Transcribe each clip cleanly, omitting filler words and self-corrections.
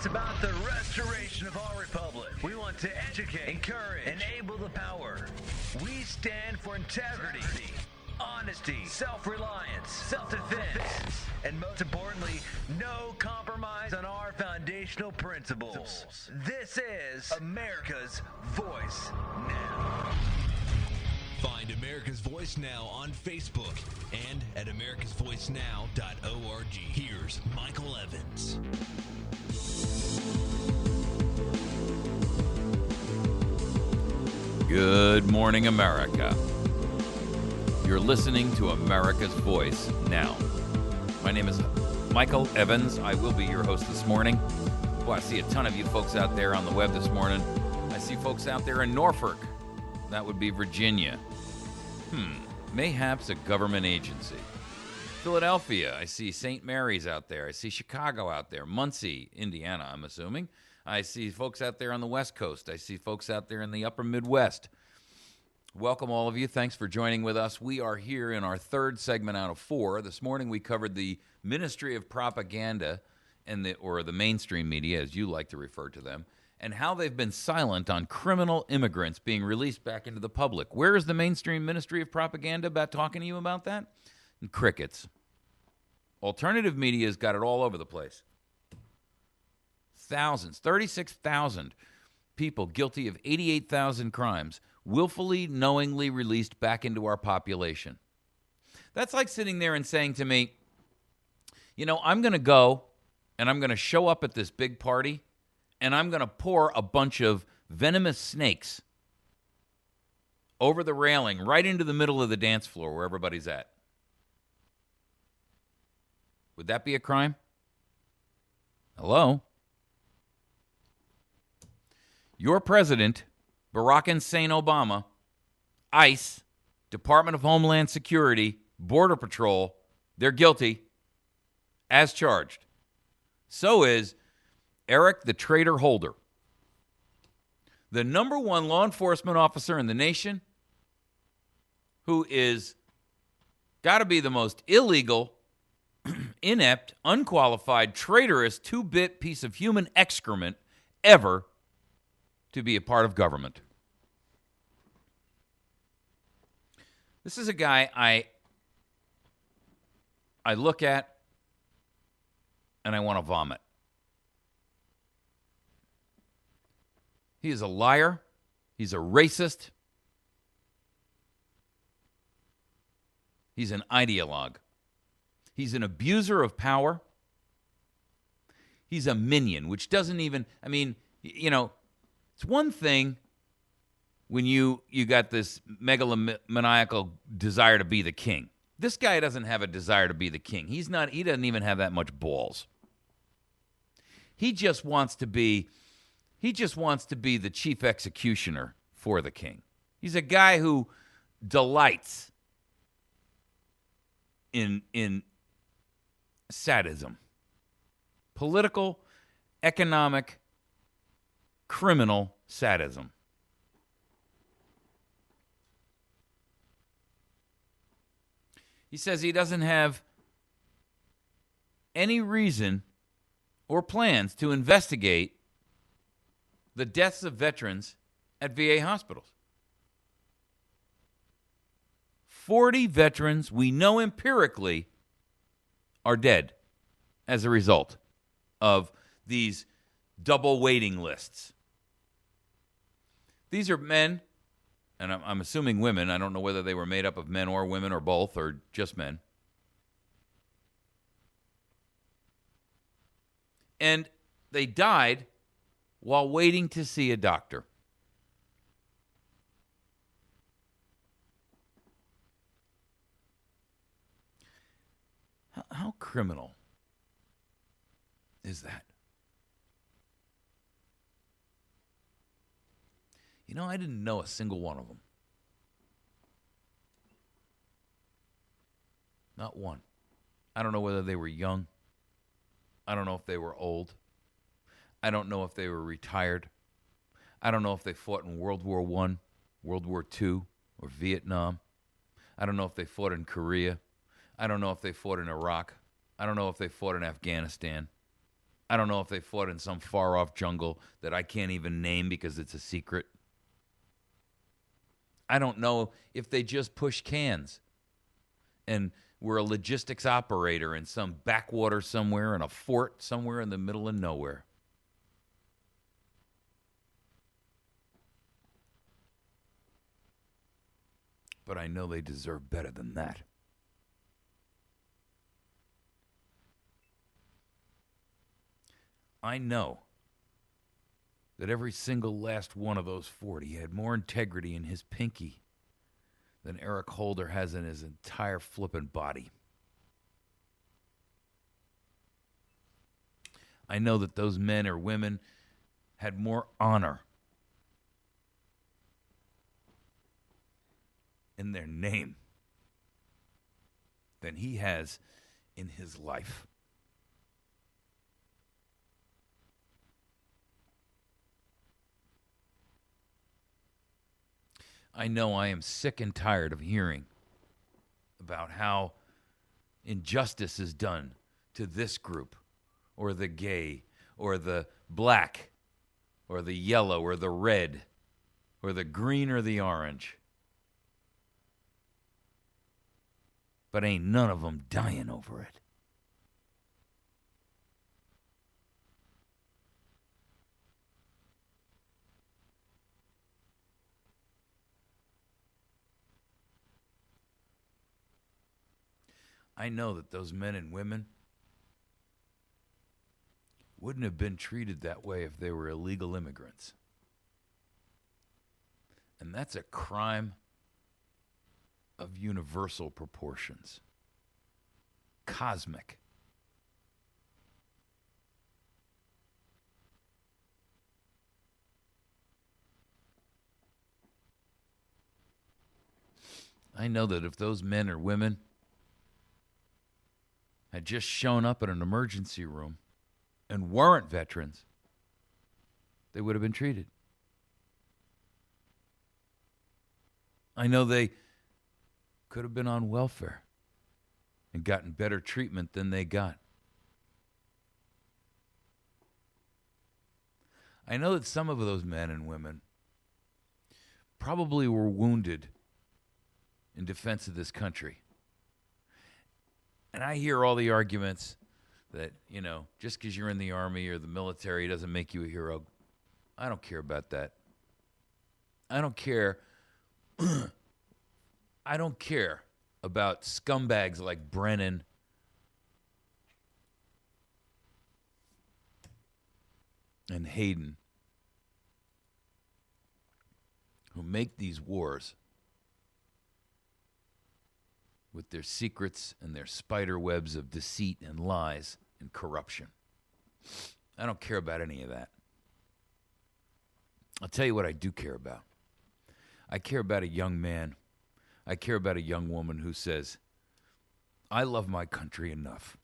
It's about the restoration of our republic. We want to educate, encourage, enable the power. We stand for integrity, honesty, self-reliance, self-defense, and most importantly, no compromise on our foundational principles. This is America's Voice Now. Find America's Voice Now on Facebook and at americasvoicenow.org. Here's Michael Evans. Good morning, America. You're listening to America's Voice Now. My name is Michael Evans. I will be your host this morning. Boy, I see a ton of you folks out there on the web this morning. I see folks out there in Norfolk. That would be Virginia. Mayhaps a government agency. Philadelphia, I see St. Mary's out there. I see Chicago out there. Muncie, Indiana, I'm assuming. I see folks out there on the West Coast. I see folks out there in the upper Midwest. Welcome, all of you. Thanks for joining with us. We are here in our third segment out of four. This morning we covered the Ministry of Propaganda and the mainstream media, as you like to refer to them, and how they've been silent on criminal immigrants being released back into the public. Where is the mainstream Ministry of Propaganda about talking to you about that? And crickets. Alternative media's got it all over the place. Thousands, 36,000 people guilty of 88,000 crimes, willfully, knowingly released back into our population. That's like sitting there and saying to me, you know, I'm going to go and I'm going to show up at this big party and I'm going to pour a bunch of venomous snakes over the railing right into the middle of the dance floor where everybody's at. Would that be a crime? Hello? Your president, Barack Hussein Obama, ICE, Department of Homeland Security, Border Patrol, they're guilty as charged. So is Eric the Traitor Holder, the number one law enforcement officer in the nation, who is got to be the most illegal, inept, unqualified, traitorous, two-bit piece of human excrement ever to be a part of government. This is a guy I look at and I want to vomit. He is a liar. He's a racist. He's an ideologue. He's an abuser of power. He's a minion, which doesn't even, I mean, you know, it's one thing when you got this megalomaniacal desire to be the king. This guy doesn't have a desire to be the king. He doesn't even have that much balls. He just wants to be the chief executioner for the king. He's a guy who delights in sadism. Political, economic, criminal sadism. He says he doesn't have any reason or plans to investigate the deaths of veterans at VA hospitals. 40 veterans we know empirically are dead as a result of these double waiting lists. These are men, and I'm assuming women. I don't know whether they were made up of men or women or both or just men. And they died while waiting to see a doctor. How criminal is that? You know, I didn't know a single one of them. Not one. I don't know whether they were young. I don't know if they were old. I don't know if they were retired. I don't know if they fought in World War I, World War II, or Vietnam. I don't know if they fought in Korea. I don't know if they fought in Iraq. I don't know if they fought in Afghanistan. I don't know if they fought in some far-off jungle that I can't even name because it's a secret. I don't know if they just push cans and were a logistics operator in some backwater somewhere in a fort somewhere in the middle of nowhere. But I know they deserve better than that. I know that every single last one of those 40 had more integrity in his pinky than Eric Holder has in his entire flippin' body. I know that those men or women had more honor in their name than he has in his life. I know I am sick and tired of hearing about how injustice is done to this group, or the gay, or the black, or the yellow, or the red, or the green, or the orange. But ain't none of them dying over it. I know that those men and women wouldn't have been treated that way if they were illegal immigrants. And that's a crime of universal proportions. Cosmic. I know that if those men or women had just shown up at an emergency room and weren't veterans, they would have been treated. I know they could have been on welfare and gotten better treatment than they got. I know that some of those men and women probably were wounded in defense of this country. And I hear all the arguments that, just because you're in the Army or the military doesn't make you a hero. I don't care about that. I don't care. I don't care about scumbags like Brennan and Hayden who make these wars with their secrets and their spider webs of deceit and lies and corruption. I don't care about any of that. I'll tell you what I do care about. I care about a young man. I care about a young woman who says, I love my country enough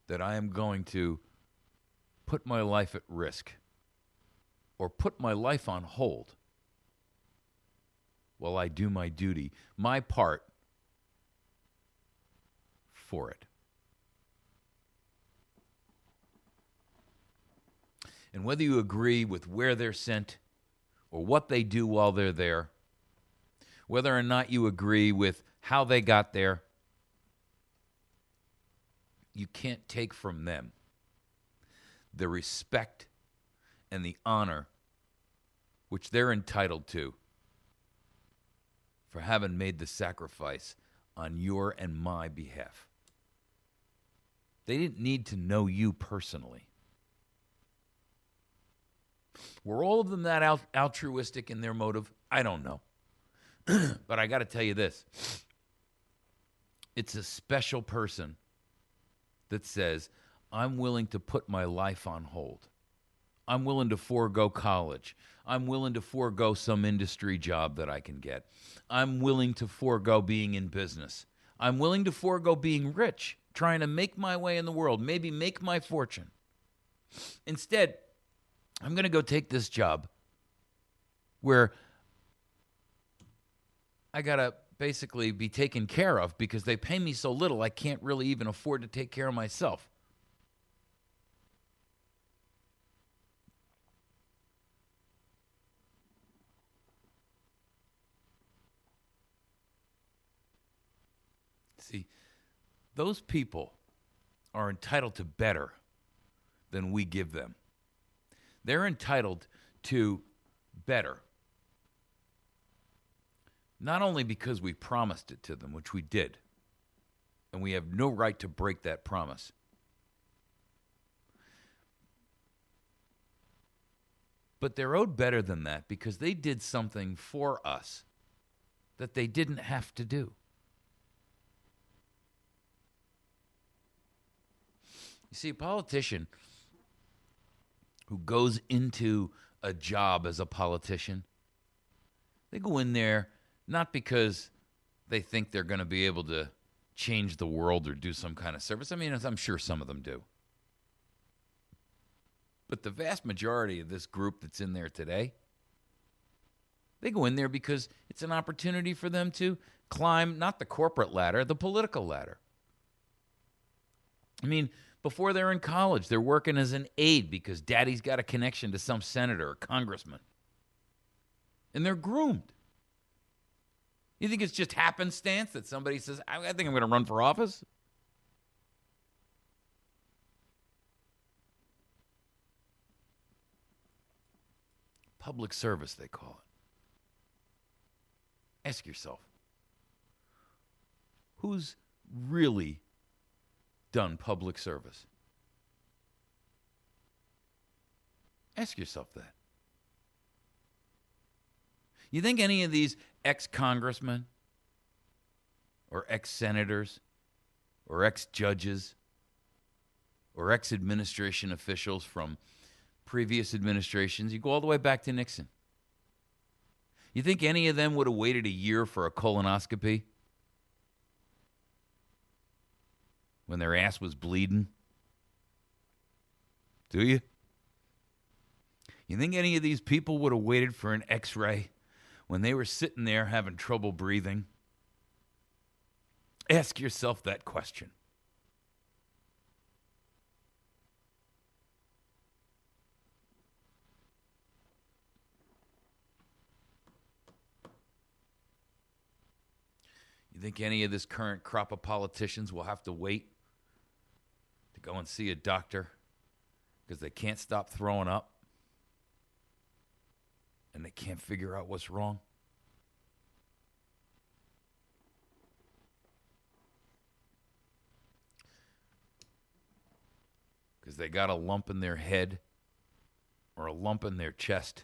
that I am going to put my life at risk or put my life on hold while I do my duty, my part for it. And whether you agree with where they're sent or what they do while they're there, whether or not you agree with how they got there, you can't take from them the respect and the honor which they're entitled to for having made the sacrifice on your and my behalf. They didn't need to know you personally. Were all of them that altruistic in their motive? I don't know. But I got to tell you this. It's a special person that says, I'm willing to put my life on hold. I'm willing to forego college. I'm willing to forego some industry job that I can get. I'm willing to forego being in business. I'm willing to forego being rich, trying to make my way in the world, maybe make my fortune. Instead, I'm going to go take this job where I got to basically be taken care of because they pay me so little I can't really even afford to take care of myself. See, those people are entitled to better than we give them. They're entitled to better. Not only because we promised it to them, which we did, and we have no right to break that promise. But they're owed better than that because they did something for us that they didn't have to do. You see, a politician who goes into a job as a politician, they go in there not because they think they're going to be able to change the world or do some kind of service. I mean, I'm sure some of them do. But the vast majority of this group that's in there today, they go in there because it's an opportunity for them to climb not the corporate ladder, the political ladder. I mean, before they're in college, they're working as an aide because daddy's got a connection to some senator or congressman. And they're groomed. You think it's just happenstance that somebody says, I think I'm going to run for office? Public service, they call it. Ask yourself, who's really done public service? Ask yourself that. You think any of these ex-congressmen or ex-senators or ex-judges or ex-administration officials from previous administrations, you go all the way back to Nixon, you think any of them would have waited a year for a colonoscopy when their ass was bleeding? Do you? You think any of these people would have waited for an x-ray when they were sitting there having trouble breathing? Ask yourself that question. You think any of this current crop of politicians will have to wait to go and see a doctor because they can't stop throwing up and they can't figure out what's wrong? Because they got a lump in their head or a lump in their chest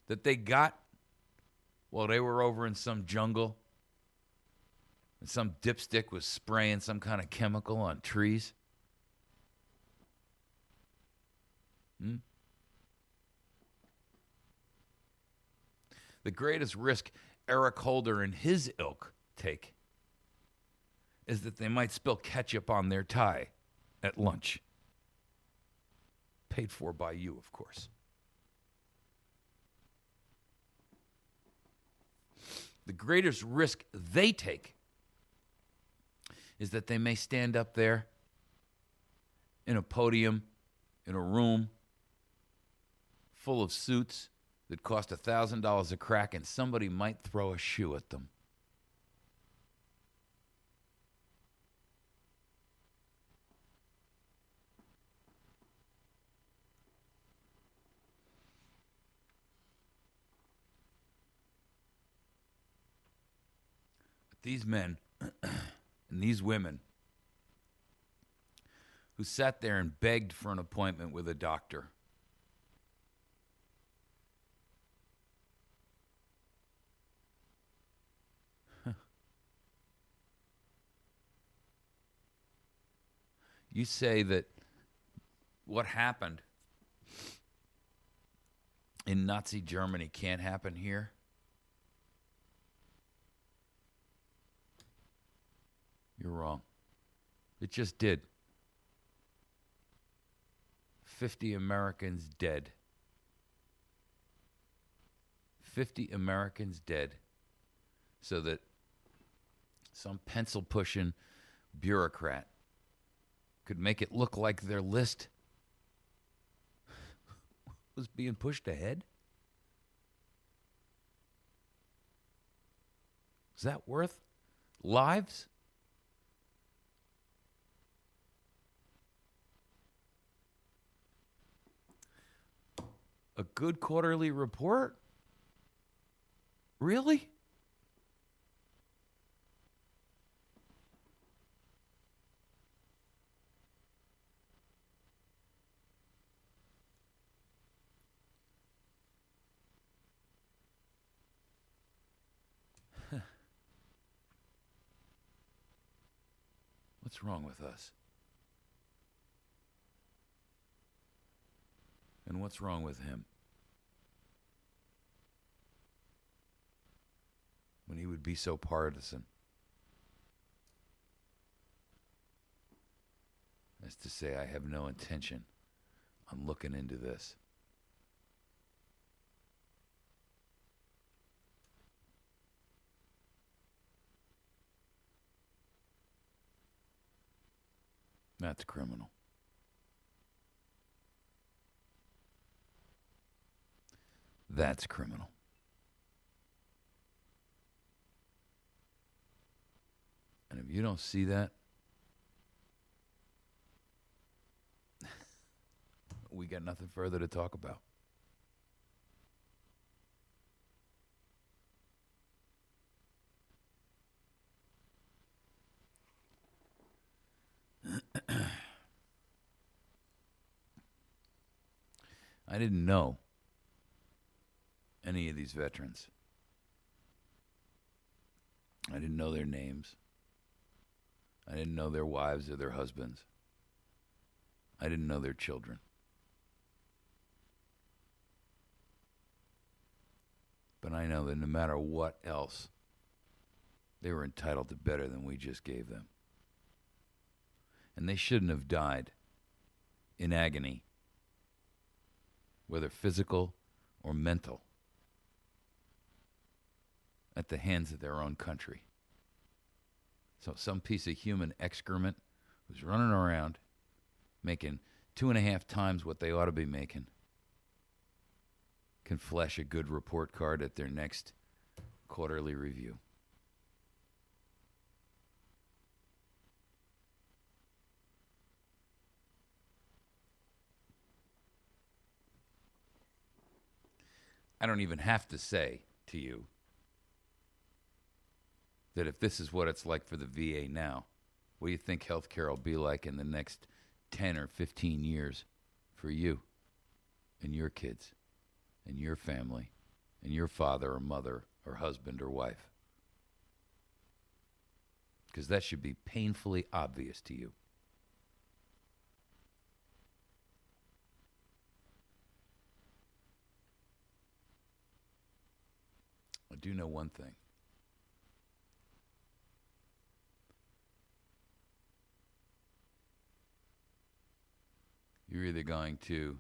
that they got while they were over in some jungle and some dipstick was spraying some kind of chemical on trees. The greatest risk Eric Holder and his ilk take is that they might spill ketchup on their tie at lunch. Paid for by you, of course. The greatest risk they take is that they may stand up there in a podium, in a room full of suits that cost $1,000 a crack, and somebody might throw a shoe at them. These men and these women who sat there and begged for an appointment with a doctor, you say that what happened in Nazi Germany can't happen here? You're wrong. It just did. 50 Americans dead. 50 Americans dead so that some pencil-pushing bureaucrat could make it look like their list was being pushed ahead? Is that worth lives? A good quarterly report? Really? What's wrong with us? And what's wrong with him? When he would be so partisan as to say, I have no intention on looking into this. That's criminal. That's criminal. And if you don't see that, we got nothing further to talk about. I didn't know any of these veterans. I didn't know their names. I didn't know their wives or their husbands. I didn't know their children. But I know that no matter what else, they were entitled to better than we just gave them. And they shouldn't have died in agony, whether physical or mental, at the hands of their own country. So some piece of human excrement who's running around making 2.5 times what they ought to be making can flash a good report card at their next quarterly review. I don't even have to say to you that if this is what it's like for the VA now, what do you think healthcare will be like in the next 10 or 15 years for you and your kids and your family and your father or mother or husband or wife? Because that should be painfully obvious to you. I do know one thing. You're either going to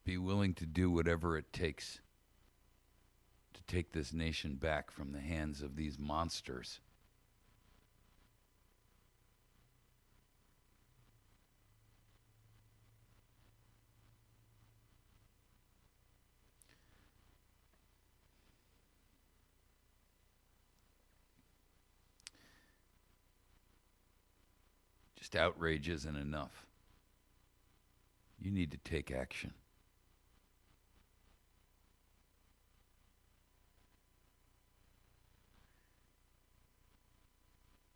be willing to do whatever it takes to take this nation back from the hands of these monsters. Just outrage isn't enough. You need to take action.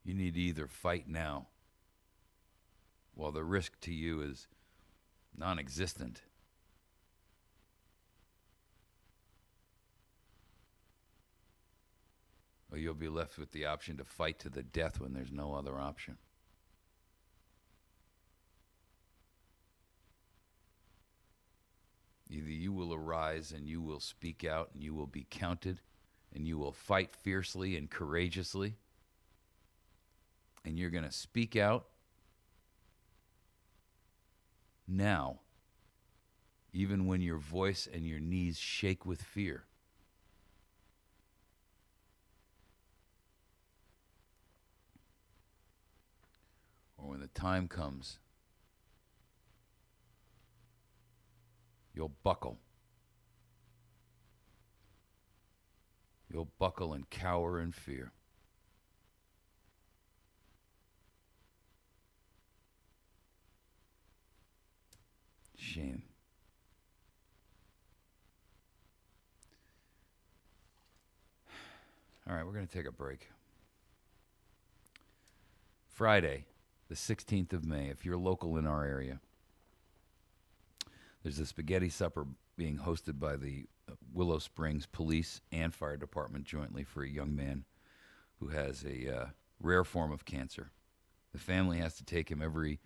You need to either fight now, while the risk to you is non-existent, or you'll be left with the option to fight to the death when there's no other option. Either you will arise and you will speak out and you will be counted and you will fight fiercely and courageously, and you're going to speak out now, even when your voice and your knees shake with fear. Or when the time comes you'll buckle. You'll buckle and cower in fear. Shame. All right, we're going to take a break. Friday, the 16th of May, if you're local in our area, there's a spaghetti supper being hosted by the Willow Springs Police and Fire Department jointly for a young man who has a rare form of cancer. The family has to take him every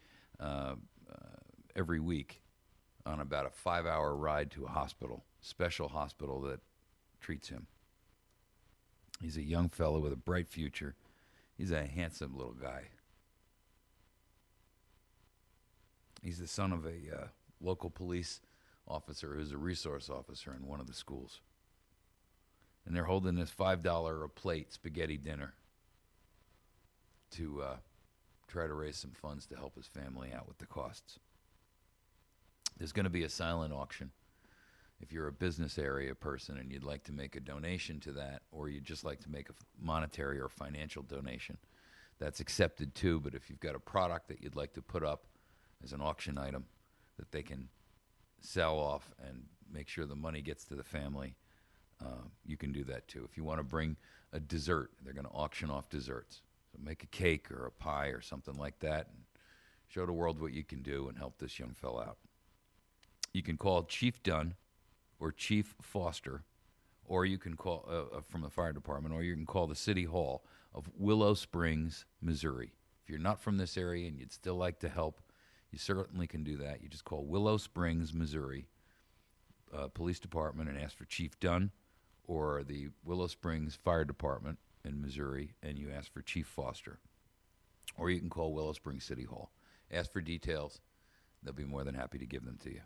week on about a 5-hour ride to a hospital, special hospital that treats him. He's a young fellow with a bright future. He's a handsome little guy. He's the son of a local police officer who's a resource officer in one of the schools. And they're holding this $5 a plate spaghetti dinner to try to raise some funds to help his family out with the costs. There's going to be a silent auction. If you're a business area person and you'd like to make a donation to that, or you'd just like to make a monetary or financial donation, that's accepted too. But if you've got a product that you'd like to put up as an auction item that they can sell off and make sure the money gets to the family, you can do that too. If you want to bring a dessert, they're going to auction off desserts. So make a cake or a pie or something like that and show the world what you can do and help this young fella out. You can call Chief Dunn or Chief Foster, or you can call from the fire department, or you can call the City Hall of Willow Springs, Missouri. If you're not from this area and you'd still like to help, you certainly can do that. You just call Willow Springs, Missouri Police Department and ask for Chief Dunn, or the Willow Springs Fire Department in Missouri, and you ask for Chief Foster. Or you can call Willow Springs City Hall. Ask for details. They'll be more than happy to give them to you.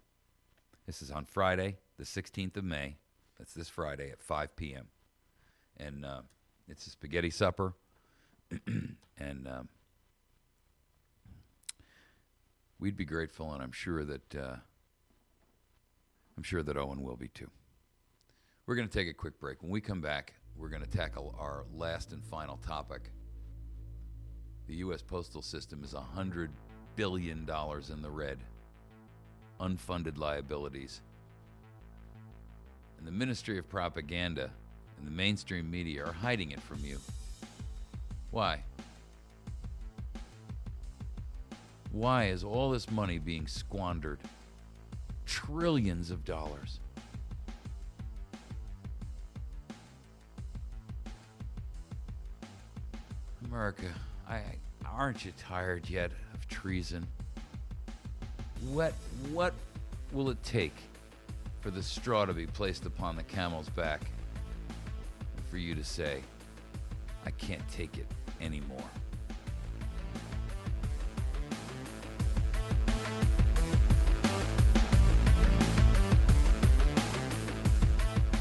This is on Friday, the 16th of May. That's this Friday at 5 p.m. And it's a spaghetti supper. And we'd be grateful, and I'm sure that Owen will be too. We're going to take a quick break. When we come back, we're going to tackle our last and final topic. The U.S. postal system is $100 billion in the red. Unfunded liabilities. And the Ministry of Propaganda and the mainstream media are hiding it from you. Why? Why is all this money being squandered? Trillions of dollars. America, aren't you tired yet of treason? What will it take for the straw to be placed upon the camel's back and for you to say, I can't take it anymore?